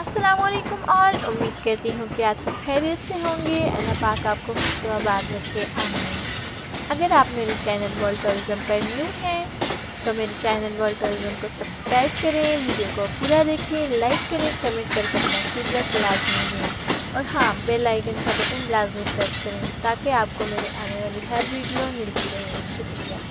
अस्सलामुअलैकुम ऑल। उम्मीद करती हूँ कि आप सब खैरियत से होंगे। अल्लाह पाक आपको खुश व आबाद रखे, आमीन। अगर आप मेरे चैनल वर्ल्ड टूरिज्म पर न्यू हैं तो मेरे चैनल वर्ल्ड टूरिज्म को सब्सक्राइब करें, वीडियो को पूरा देखें, लाइक करें, कमेंट करके अपना फीडबैक लाजमी दें और हाँ, बेल आइकन का बटन लाजमी प्रेस करें ताकि आपको मेरे आने वाली हर वीडियो मिलती रहे। शुक्रिया।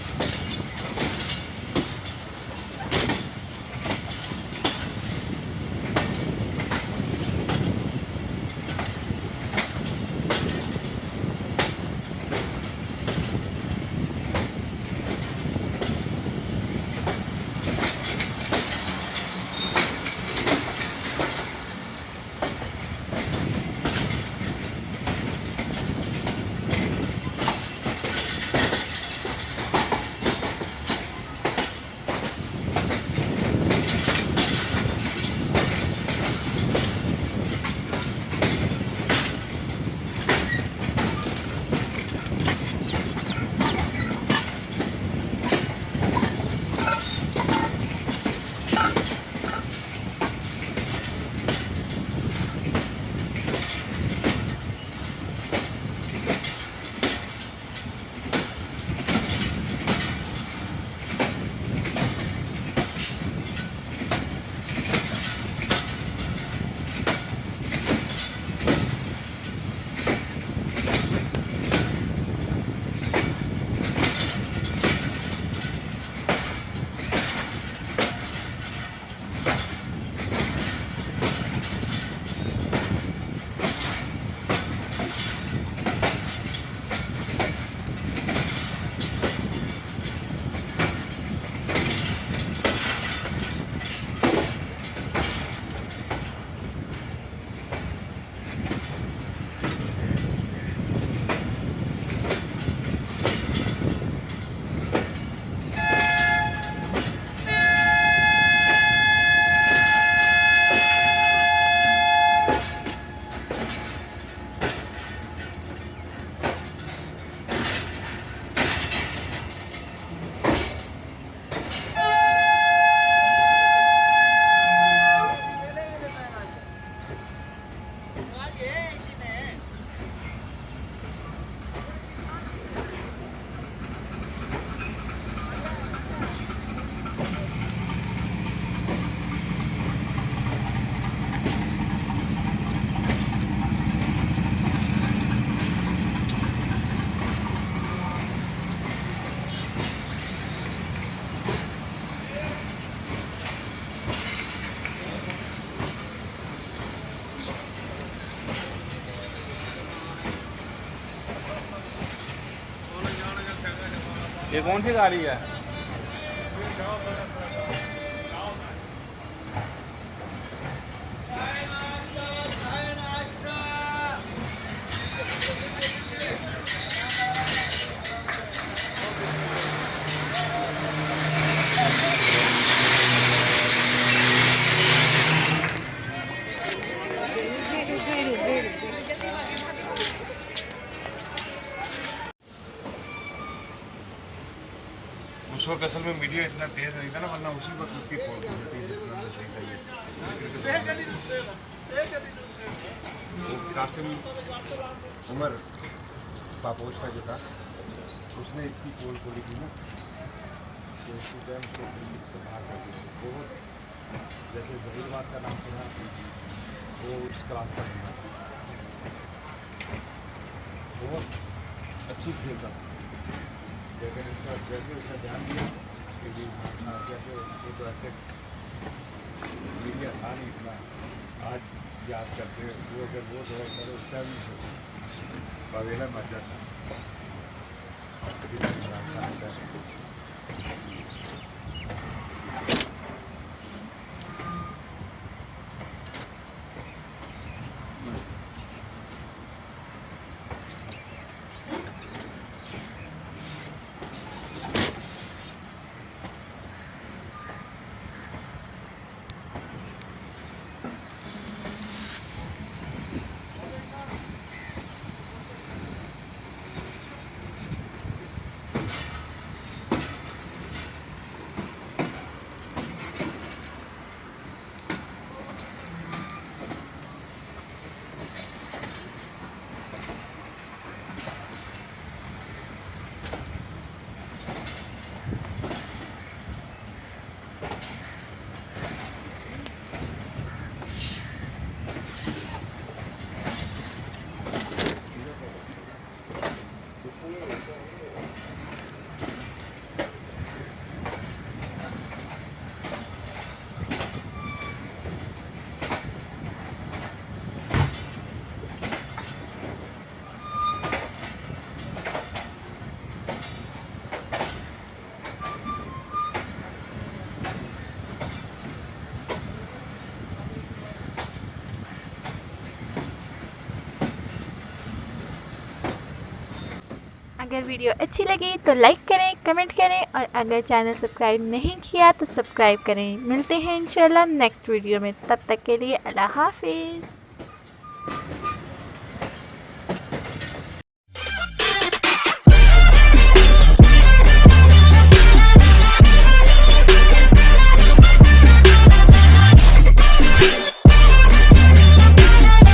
ये कौन सी गाड़ी है? उस वक्त असल में मीडिया इतना तेज नहीं था ना, वरना उसी वक्त उसकी वो कासिम उमर पापोश का जो था, उसने इसकी पोल खोली थी ना, तो उसकी टाइम उसको बाहर कर दिया। बहुत जैसे जहीरवास का नाम सुना, वो उस क्लास का सुना, बहुत अच्छी खेलता था। लेकिन इसका जैसे उसका ध्यान दिया कि जी हाँ जैसे वो तो ऐसे मीडिया था नहीं इतना, आज याद करते वो अगर वो दौर करे उस टाइम नहीं सोचा पवेला मर जाता। अगर वीडियो अच्छी लगी तो लाइक करें, कमेंट करें और अगर चैनल सब्सक्राइब नहीं किया तो सब्सक्राइब करें। मिलते हैं इंशाल्लाह नेक्स्ट वीडियो में, तब तक के लिए अल्लाह हाफिज़।